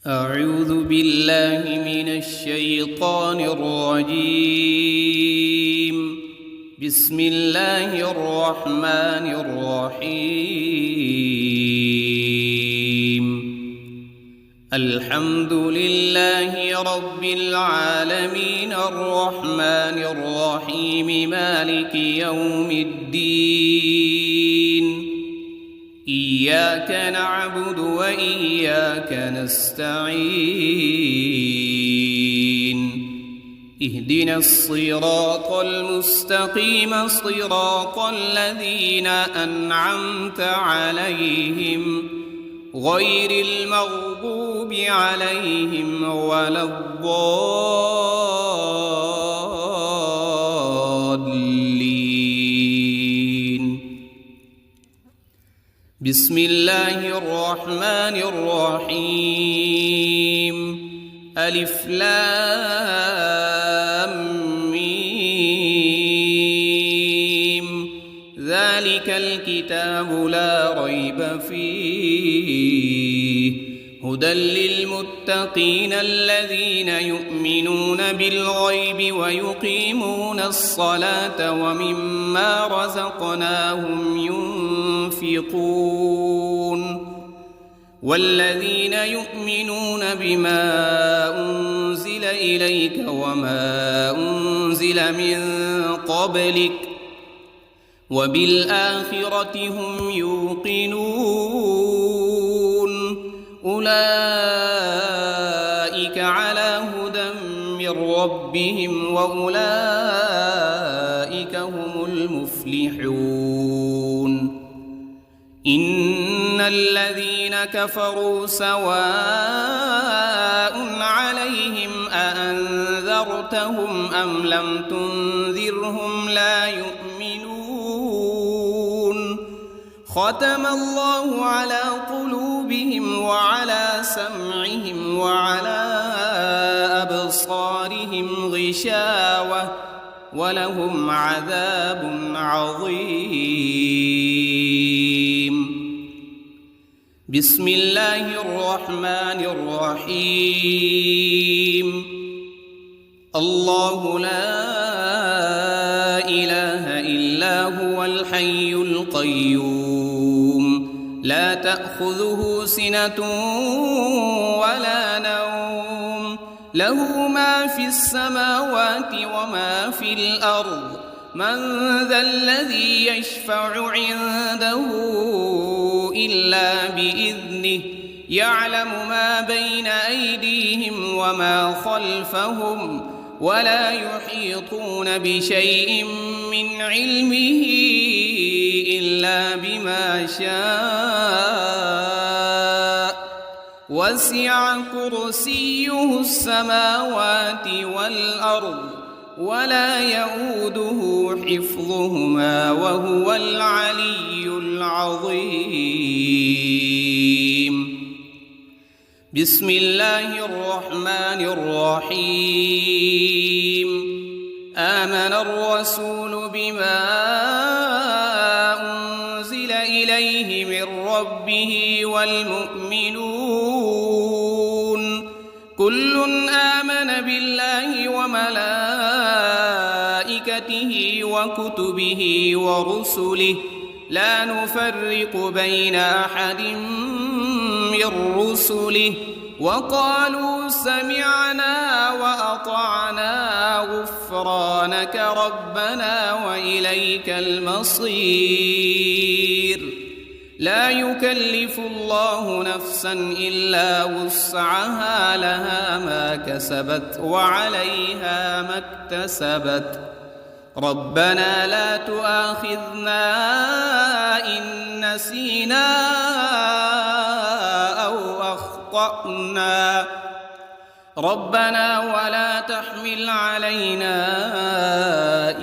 أعوذ بالله من الشيطان الرجيم. بسم الله الرحمن الرحيم. الحمد لله رب العالمين الرحمن الرحيم مالك يوم الدين. إياك نعبد وإياك نستعين. اهدنا الصراط المستقيم صراط الذين أنعمت عليهم غير المغضوب عليهم ولا الضالين. بسم الله الرحمن الرحيم. ألف لام ميم. ذلك الكتاب لا ريب فيه هدى للمتقين الذين يؤمنون بالغيب ويقيمون الصلاة ومما رزقناهم ينفقون. والذين يؤمنون بما أنزل إليك وما أنزل من قبلك وبالآخرة هم يوقنون. أولئك على هدى من ربهم وأولئك هم المفلحون. إن الذين كفروا سواء عليهم أأنذرتهم أم لم تنذرهم لا يؤمنون. ختم الله على قلوبهم وعلى سمعهم وعلى أبصارهم غشاوة ولهم عذاب عظيم. بسم الله الرحمن الرحيم. الله لا إله إلا هو الحي القيوم لا تأخذه سنة ولا نوم له ما في السماوات وما في الأرض. من ذا الذي يشفع عنده إلا بإذنه يعلم ما بين أيديهم وما خلفهم ولا يحيطون بشيء من علمه إلا بما شاء. وسع كرسيه السماوات والأرض ولا يؤوده حفظهما وهو العلي العظيم. بسم الله الرحمن الرحيم. آمن الرسول بما أنزل إليه من ربه والمؤمنون كل آمن بالله وملائكته وكتبه ورسله لا نفرق بين أحد من رسله وقالوا سمعنا وأطعنا غفرانك ربنا وإليك المصير. لا يكلف الله نفسا إلا وسعها لها ما كسبت وعليها ما اكتسبت. ربنا لا تؤاخذنا إن نسينا أو أخطأنا. ربنا ولا تحمل علينا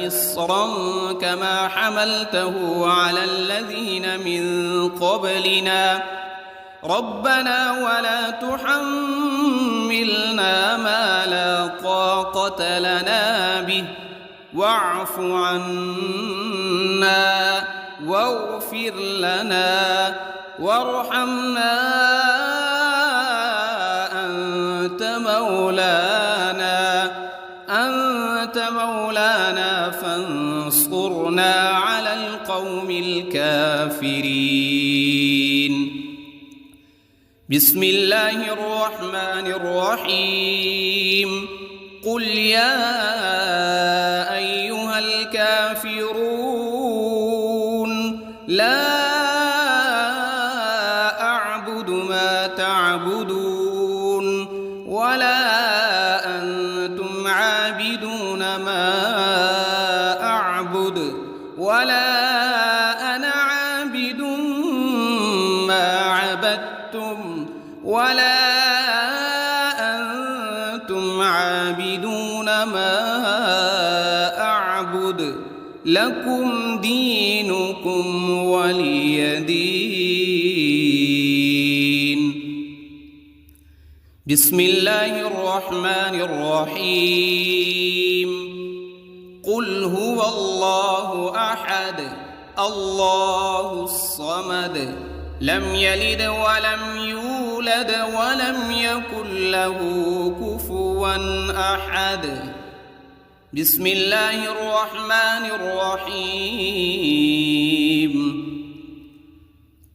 إصرا كما حملته على الذين من قبلنا. ربنا ولا تحملنا ما لا طاقة لنا به واعف عنا واغفر لنا وارحمنا مولانا فانصرنا على القوم الكافرين. بسم الله الرحمن الرحيم. قل يا أيها الكافرون لا أعبد ما تعبدون ولا أنتم عابدون ما أعبد ولا أنا عابد ما عبدتم ولا أنتم عابدون ما أعبد لكم دينكم ولي دين. بسم الله الرحمن الرحيم. قل هو الله أحد الله الصمد لم يلد ولم يولد ولم يكن له كفوا أحد. بسم الله الرحمن الرحيم.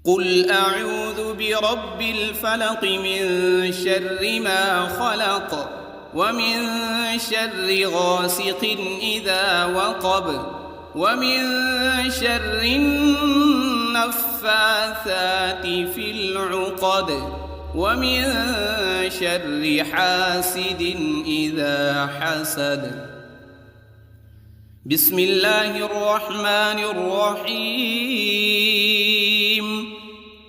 قل أعوذ برب الفلق من شر ما خلق ومن شر غاسق إذا وقب ومن شر النفاثات في العقد ومن شر حاسد إذا حسد. بسم الله الرحمن الرحيم.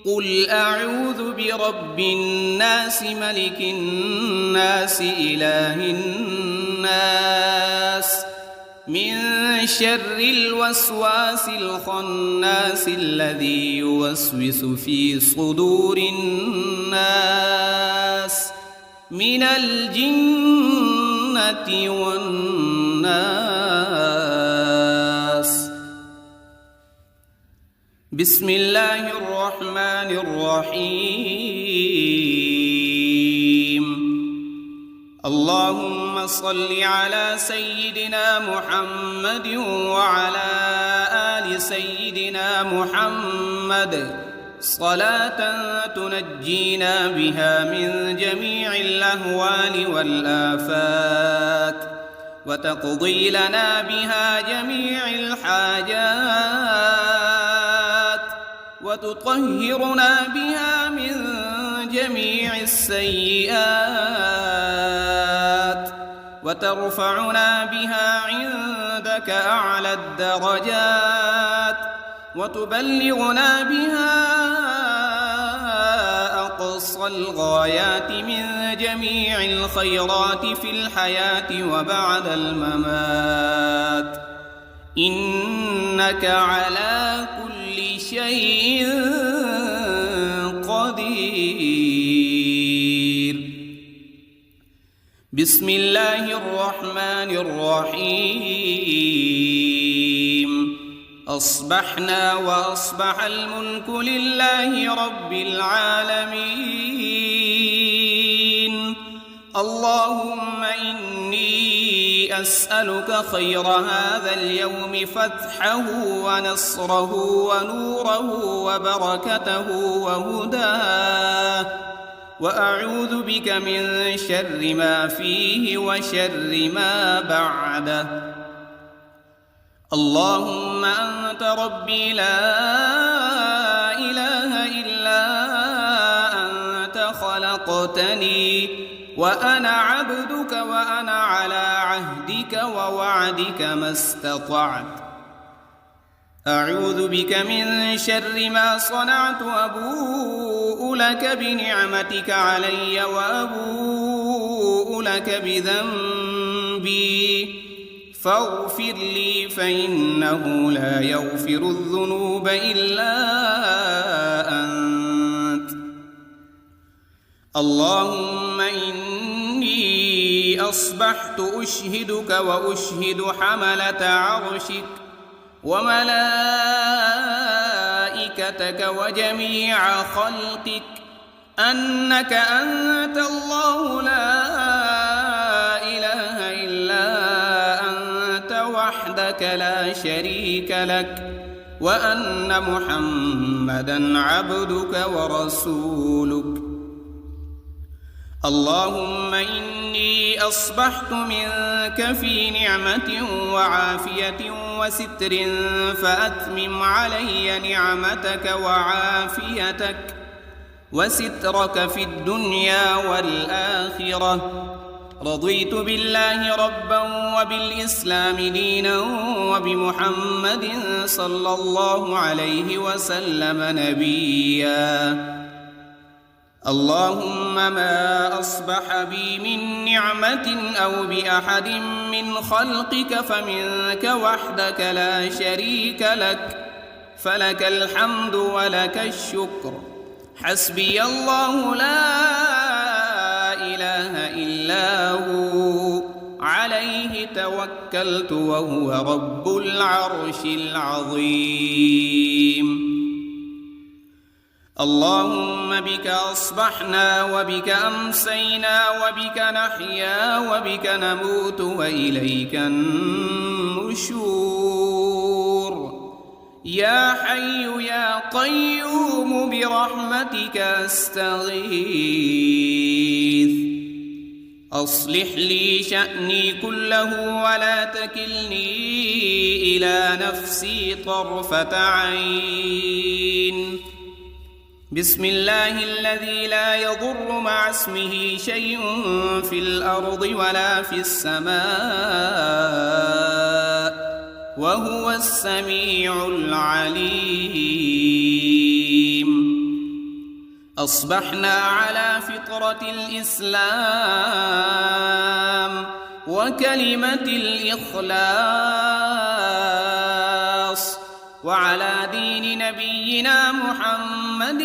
قل أعوذ برب الناس ملك الناس إله الناس من شر الوسواس الخناس الذي يوسوس في صدور الناس من الجنة والناس. بسم الله الرحمن الرحيم. اللهم صل على سيدنا محمد وعلى آل سيدنا محمد صلاة تنجينا بها من جميع الأهوال والآفات وتقضي لنا بها جميع الحاجات وتطهرنا بها من جميع السيئات وترفعنا بها عندك أعلى الدرجات وتبلغنا بها أقصى الغايات من جميع الخيرات في الحياة وبعد الممات إنك على كل شيء قدير. بسم الله الرحمن الرحيم. أصبحنا وأصبح الملك لله رب العالمين. اللهم إني أسألك خير هذا اليوم فتحه ونصره ونوره وبركته وهداه وأعوذ بك من شر ما فيه وشر ما بعده. اللهم أنت ربي لا إله إلا أنت خلقتني وأنا عبدك وأنا على عهدك ووعدك ما استطعت. أعوذ بك من شر ما صنعت وأبوء لك بنعمتك علي وأبوء لك بذنبي فاغفر لي فإنه لا يغفر الذنوب إلا أنت. اللهم إني أصبحت أشهدك وأشهد حملة عرشك وملائكتك وجميع خلقك أنك أنت الله لا وحدك لا شريك لك وأن محمدًا عبدك ورسولك. اللهم إني أصبحت منك في نعمة وعافية وستر، فأتمم علي نعمتك وعافيتك وسترك في الدنيا والآخرة. رضيت بالله ربا وبالإسلام دينا وبمحمد صلى الله عليه وسلم نبيا. اللهم ما أصبح بي من نعمة أو بأحد من خلقك فمنك وحدك لا شريك لك، فلك الحمد ولك الشكر. حسبي الله لا إله إلا هو، عليه توكلت وهو رب العرش العظيم. اللهم بك أصبحنا وبك أمسينا وبك نحيا وبك نموت وإليك النشور. يا حي يا قيوم برحمتك أستغيث. أصلح لي شأني كله ولا تكلني إلى نفسي طرفة عين. بسم الله الذي لا يضر مع اسمه شيء في الأرض ولا في السماء وهو السميع العليم. أصبحنا على فطرة الإسلام وكلمة الإخلاص وعلى دين نبينا محمد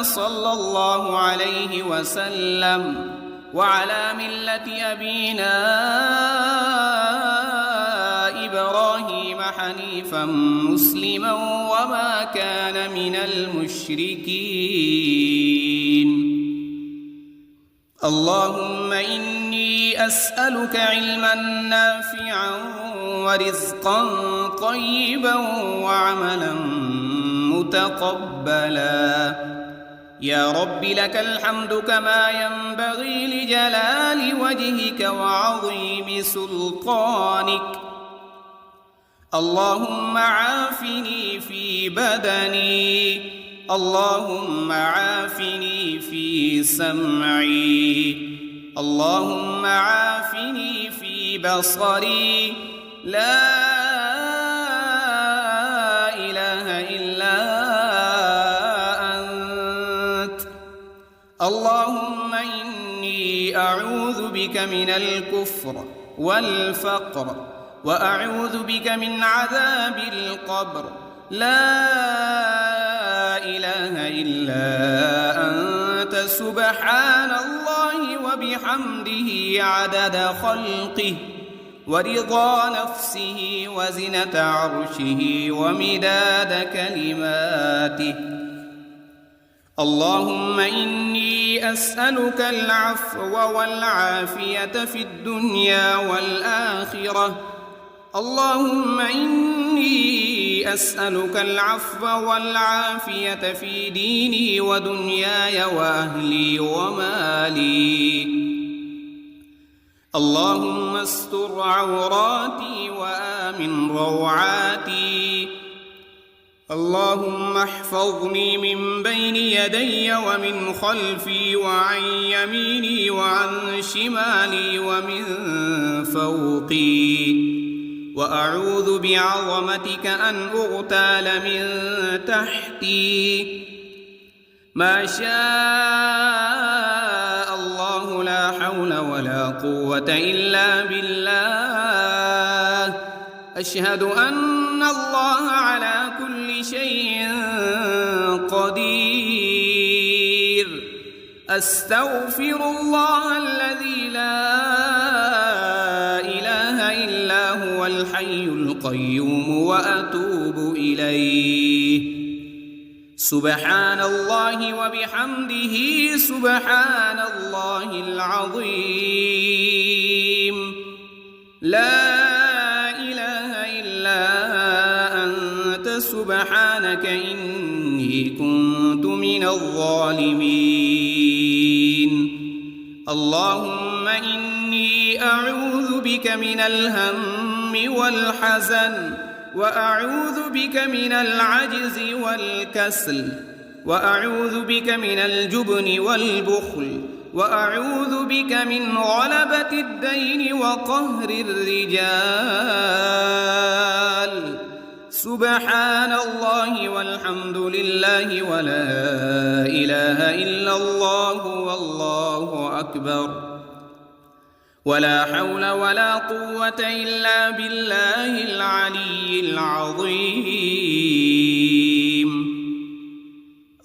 صلى الله عليه وسلم وعلى ملة أبينا إبراهيم حنيفا مسلما وما كان من المشركين. اللهم إني أسألك علما نافعا ورزقا طيبا وعملا متقبلا. يا رب لك الحمد كما ينبغي لجلال وجهك وعظيم سلطانك. اللهم عافني في بدني، اللهم عافني في سمعي، اللهم عافني في بصري. لا إله إلا أنت. اللهم إني أعوذ بك من الكفر والفقر وأعوذ بك من عذاب القبر. لا إله إلا أنت سبحان الله وبحمده عدد خلقه ورضا نفسه وزنة عرشه ومداد كلماته. اللهم إني أسألك العفو والعافية في الدنيا والآخرة. اللهم إني أسألك العفو والعافية في ديني ودنياي وأهلي ومالي. اللهم استر عوراتي وآمن روعاتي. اللهم احفظني من بين يدي ومن خلفي وعن يميني وعن شمالي ومن فوقي. وأعوذ بعظمتك أن أغتال من تحتي. ما شاء الله لا حول ولا قوة إلا بالله. أشهد أن الله على كل شيء قدير. أستغفر الله الذي لا إله إلا هو الحي القيوم وأتوب إليه. سبحان الله وبحمده سبحان الله العظيم. لا إله إلا كنت من الظالمين اللهم إني أعوذ بك من الهم والحزن وأعوذ بك من العجز والكسل وأعوذ بك من الجبن والبخل وأعوذ بك من غلبة الدين وقهر الرجال سبحان الله والحمد لله ولا إله إلا الله والله أكبر ولا حول ولا قوة إلا بالله العلي العظيم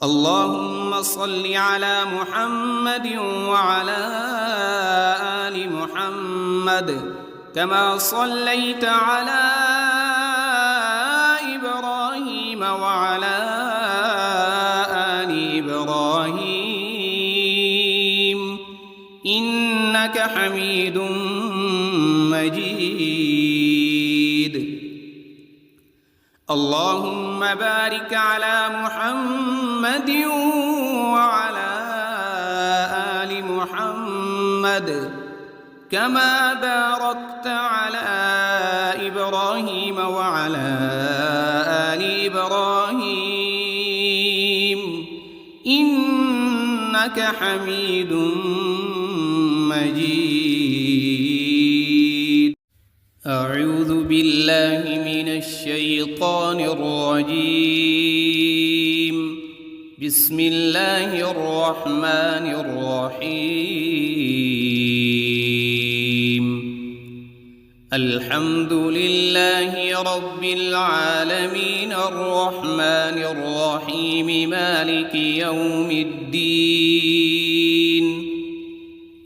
اللهم صل على محمد وعلى آل محمد كما صليت على إبراهيم وعلى آل إبراهيم إنك حميد مجيد اللهم بارك على محمد وعلى آل محمد كما باركت على إبراهيم وعلى آل إبراهيم إنك حميد مجيد أعوذ بالله من الشيطان الرجيم بسم الله الرحمن الرحيم الحمد لله رب العالمين الرحمن الرحيم مالك يوم الدين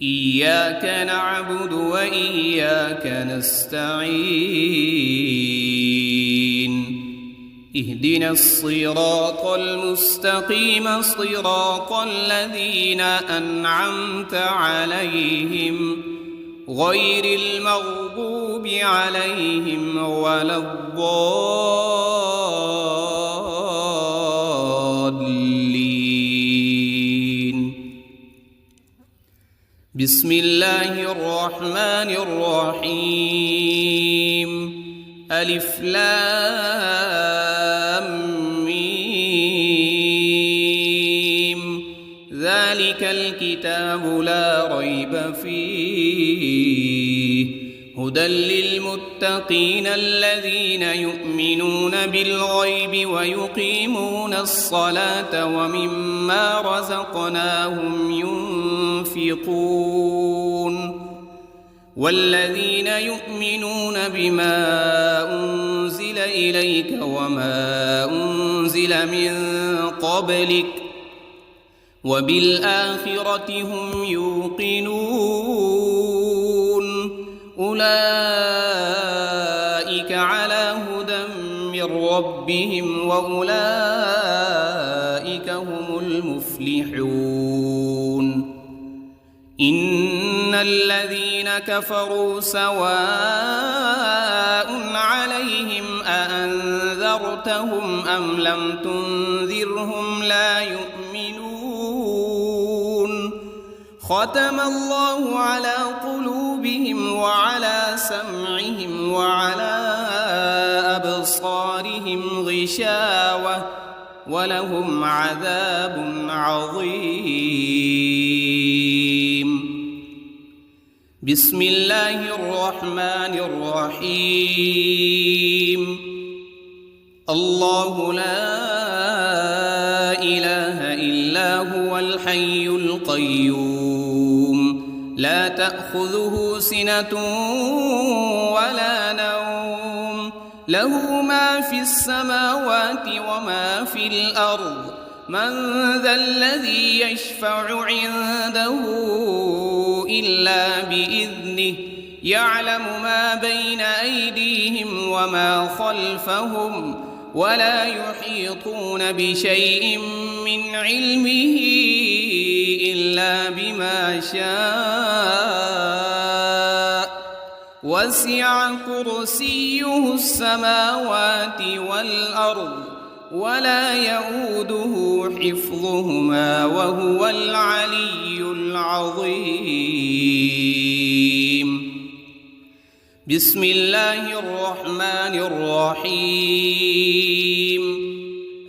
إياك نعبد وإياك نستعين اهدنا الصراط المستقيم صراط الذين أنعمت عليهم غير المغضوب عليهم ولا الضالين بسم الله الرحمن الرحيم ألف لام ميم ذلك الكتاب لا ريب فيه هدى للمتقين الذين يؤمنون بالغيب ويقيمون الصلاة ومما رزقناهم ينفقون والذين يؤمنون بما أنزل إليك وما أنزل من قبلك وبالآخرة هم يوقنون أولئك على هدى من ربهم وأولئك هم المفلحون إن الذين كفروا سواء عليهم أأنذرتهم أم لم تنذرهم لا يؤمنون ختم الله على قلوبهم وعلى سمعهم وعلى أبصارهم غشاوة ولهم عذاب عظيم بسم الله الرحمن الرحيم الله لا إله إلا هو الحي القيوم لا تأخذه سنة ولا نوم له ما في السماوات وما في الأرض من ذا الذي يشفع عنده إلا بإذنه يعلم ما بين أيديهم وما خلفهم ولا يحيطون بشيء من علمه إلا بما شاء وسع كرسيه السماوات والأرض ولا يؤوده حفظهما وهو العلي العظيم. بسم الله الرحمن الرحيم.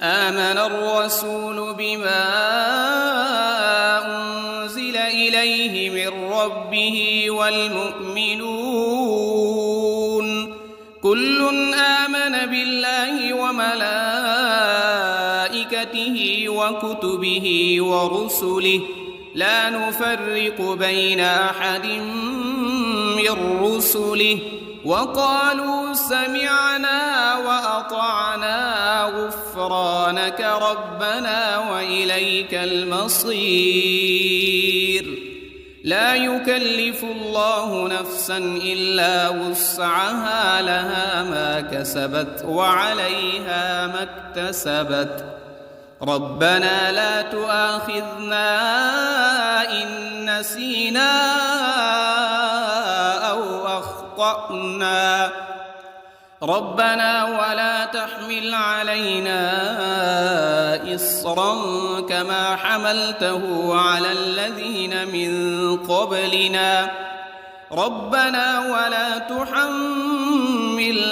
آمن الرسول بما أنزل إليه من ربه والمؤمنون كل آمن بالله وملائكته وكتبه ورسله لا نفرق بين أحد من رسله وقالوا سمعنا وأطعنا غفرانك ربنا وإليك المصير. لا يكلف الله نفسا إلا وسعها لها ما كسبت وعليها ما اكتسبت. ربنا لا تؤاخذنا إن نسينا أو أخطأنا ربنا ولا تحمل علينا إصرا كما حملته على الذين من قبلنا ربنا ولا تحملنا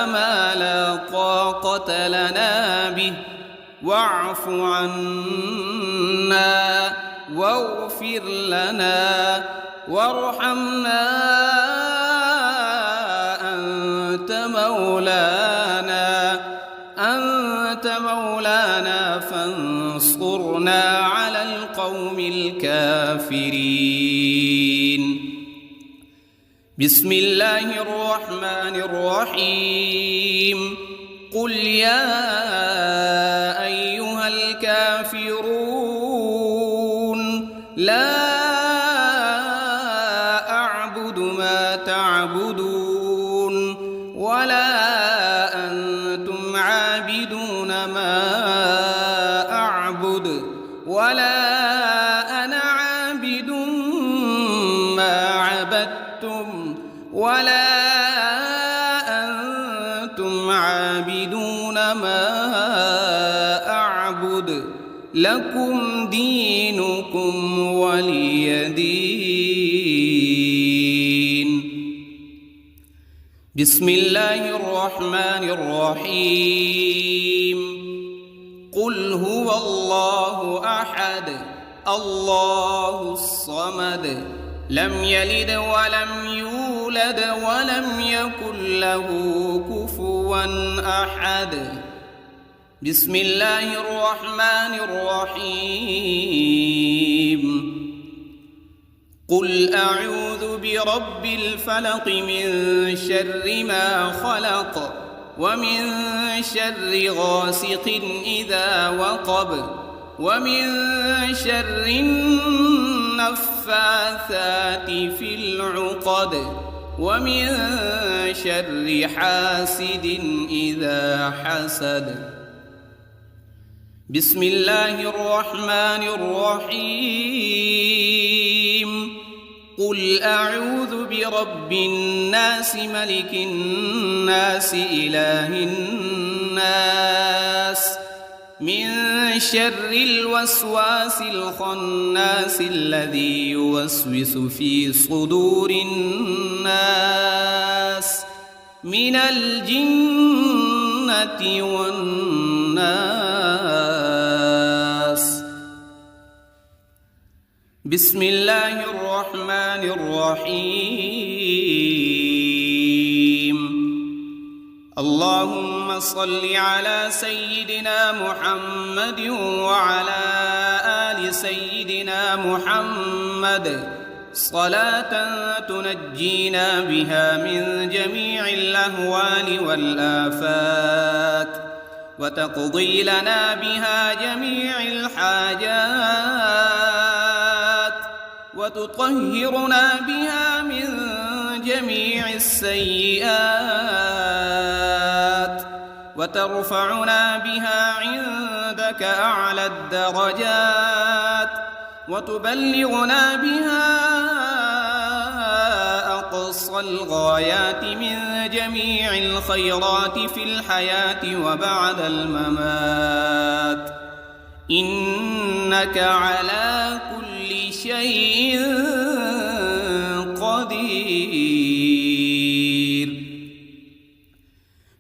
ما لا طاقة لنا به واعف عنا واغفر لنا وارحمنا أنت مولانا فانصرنا على القوم الكافرين. بسم الله الرحمن الرحيم. قل يا أيها الكافرون لا أعبد ما تعبدون ولا أنتم عابدون ما أعبد ولا أنا عابد ما عبدتم ولا أنتم عابدون ما أعبد لكم دينكم ولي دين. بسم الله الرحمن الرحيم. قل هو الله أحد الله الصمد لم يلد ولم يولد ولم يكن له كفوا أحد. بسم الله الرحمن الرحيم. قل أعوذ برب الفلق من شر ما خلق ومن شر غاسق إذا وقب ومن شر النفاثات في العقد ومن شر حاسد إذا حسد. بسم الله الرحمن الرحيم. قل أعوذ برب الناس ملك الناس إله الناس من شر الوسواس الخناس الذي يوسوس في صدور الناس من الجنة والناس. بسم الله الرحمن الرحيم. اللهم صل على سيدنا محمد وعلى آل سيدنا محمد صلاة تنجينا بها من جميع الأهوال والآفات وتقضي لنا بها جميع الحاجات وتطهرنا بها من جميع السيئات وترفعنا بها عندك أعلى الدرجات وتبلغنا بها أقصى أقصى الغايات من جميع الخيرات في الحياة وبعد الممات، إنك على كل شيء قدير.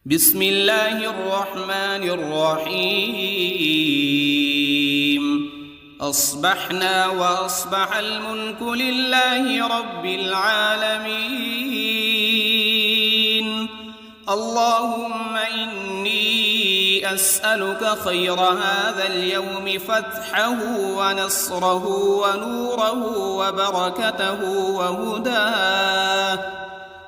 بسم الله الرحمن الرحيم. أصبحنا وأصبح الملك لله رب العالمين. اللهم إني أسألك خير هذا اليوم، فتحه ونصره ونوره وبركته وهداه،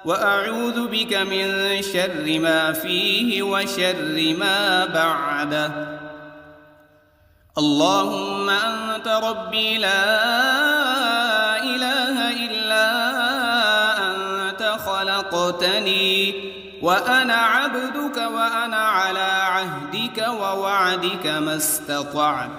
وأعوذ بك من شر ما فيه وشر ما بعده. اللهم أنت ربي لا إله إلا أنت، خلقتني وأنا عبدك وأنا على عهدك ووعدك ما استطعت.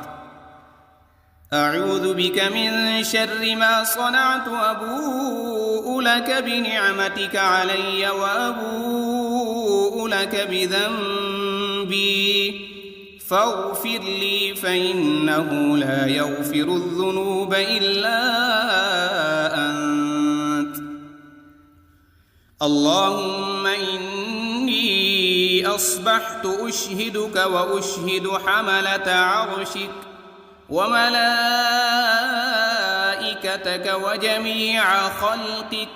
أعوذ بك من شر ما صنعت، أبوء لك بنعمتك علي وأبوء لك بذنبي، فاغفر لي فإنه لا يغفر الذنوب إلا أنت. اللهم إني أصبحت أشهدك وأشهد حملة عرشك وملائكتك وجميع خلقك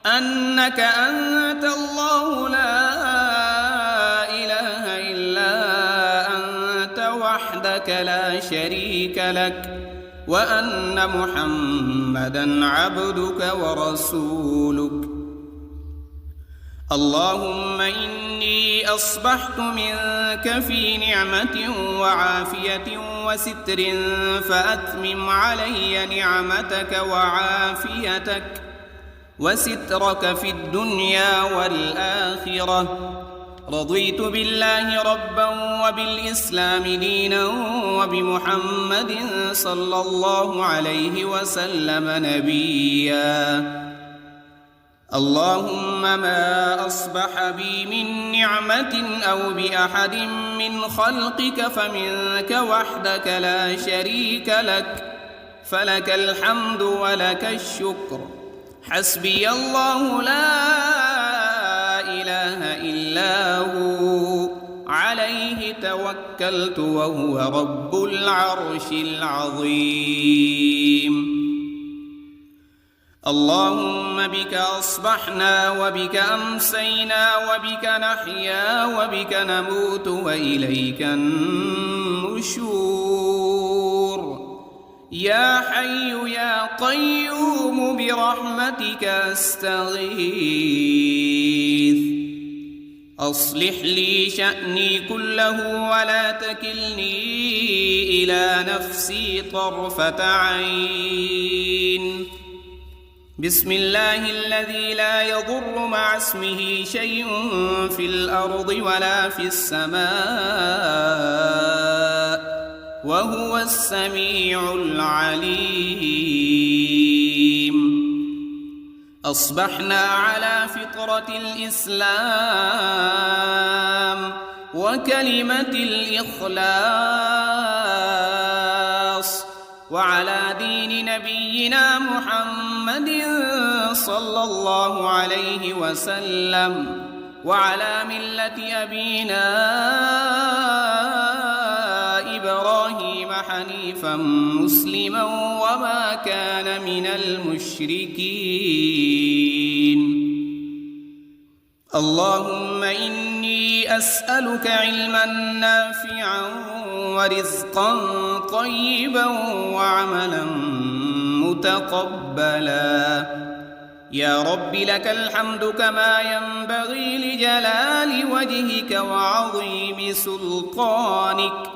أنك أنت الله لا إله إلا أنت وحدك لا شريك لك، وأن محمدًا عبدك ورسولك. اللهم إني أصبحت منك في نعمة وعافية وستر، فأتمم علي نعمتك وعافيتك وسترك في الدنيا والآخرة. رضيت بالله ربا وبالإسلام دينا وبمحمد صلى الله عليه وسلم نبيا. اللهم ما أصبح بي من نعمة أو بأحد من خلقك فمنك وحدك لا شريك لك، فلك الحمد ولك الشكر. حسبي الله لا إله إلا هو، عليه توكلت وهو رب العرش العظيم. اللهم بك أصبحنا وبك أمسينا وبك نحيا وبك نموت وإليك النشور. يا حي يا قيوم برحمتك أستغيث. أصلح لي شأني كله ولا تكلني إلى نفسي طرفة عين. بسم الله الذي لا يضر مع اسمه شيء في الأرض ولا في السماء، وهو السميع العليم. أصبحنا على فطرة الإسلام وكلمة الإخلاص، وعلى دين نبينا محمد صلى الله عليه وسلم، وعلى ملة أبينا إبراهيم حنيفا مسلما وما كان من المشركين. اللهم إني أسألك علما نافعا ورزقا طيبا وعملا متقبلا. يا رب لك الحمد كما ينبغي لجلال وجهك وعظيم سلطانك.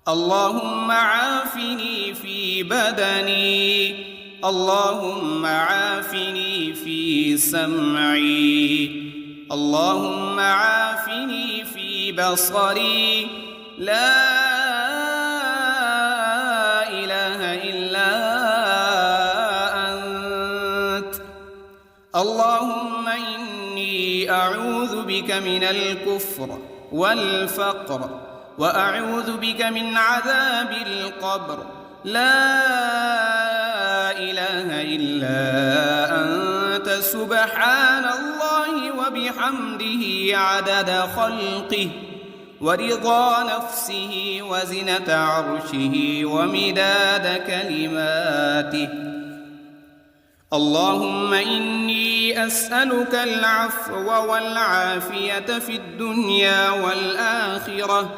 اللهم عافني في بدني، اللهم عافني في سمعي، اللهم عافني في بصري. لا إله إلا أنت. اللهم إني أعوذ بك من الكفر والفقر وأعوذ بك من عذاب القبر. لا إله إلا أنت سبحان الله وبحمده عدد خلقه ورضا نفسه وزنة عرشه ومداد كلماته. اللهم إني أسألك العفو والعافية في الدنيا والآخرة.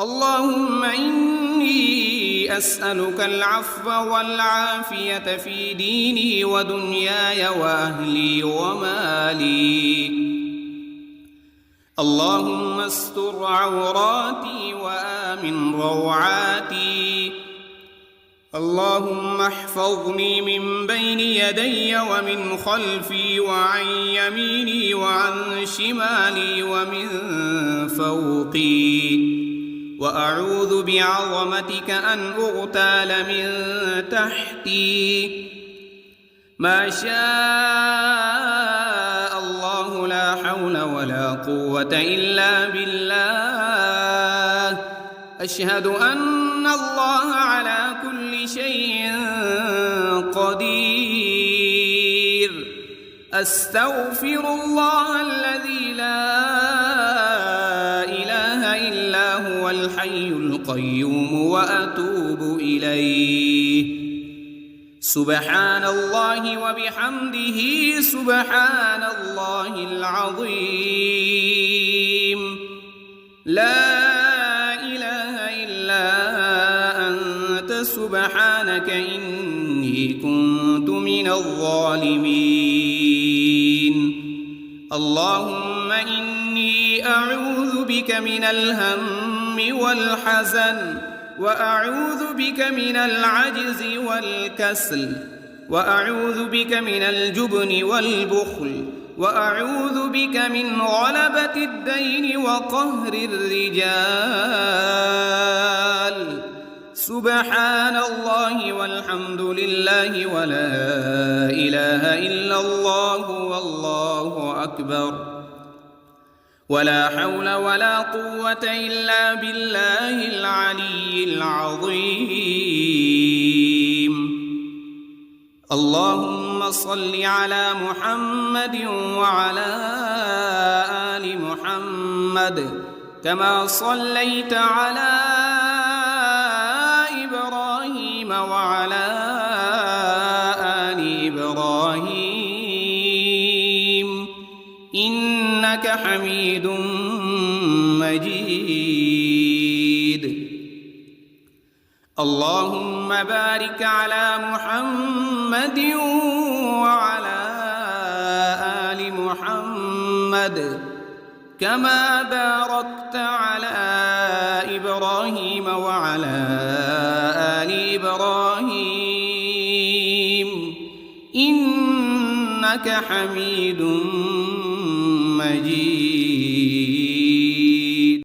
اللهم إني أسألك العفو والعافية في ديني ودنياي وأهلي ومالي. اللهم استر عوراتي وآمن روعاتي. اللهم احفظني من بين يدي ومن خلفي وعن يميني وعن شمالي ومن فوقي. وأعوذ بعظمتك أن أغتال من تحتي. ما شاء الله لا حول ولا قوة إلا بالله. أشهد أن الله على كل شيء قدير. أستغفر الله الذي لا إله إلا هو الحي القيوم وأتوب إليه. سبحان الله وبحمده سبحان الله العظيم. لا إله إلا أنت سبحانك إني كنت من الظالمين. اللهم إني أعوذ بك من الهم والحزن وأعوذ بك من العجز والكسل وأعوذ بك من الجبن والبخل وأعوذ بك من غلبة الدين وقهر الرجال. سبحان الله والحمد لله ولا إله إلا الله والله أكبر. ولا حول ولا قوة إلا بالله العلي العظيم. اللهم صل على محمد وعلى آل محمد كما صليت على إبراهيم وعلى آل إبراهيم إنك حميد مجيد. اللهم بارك على محمد وعلى آل محمد كما باركت على إبراهيم وعلى آل إبراهيم إنك حميد مجيد.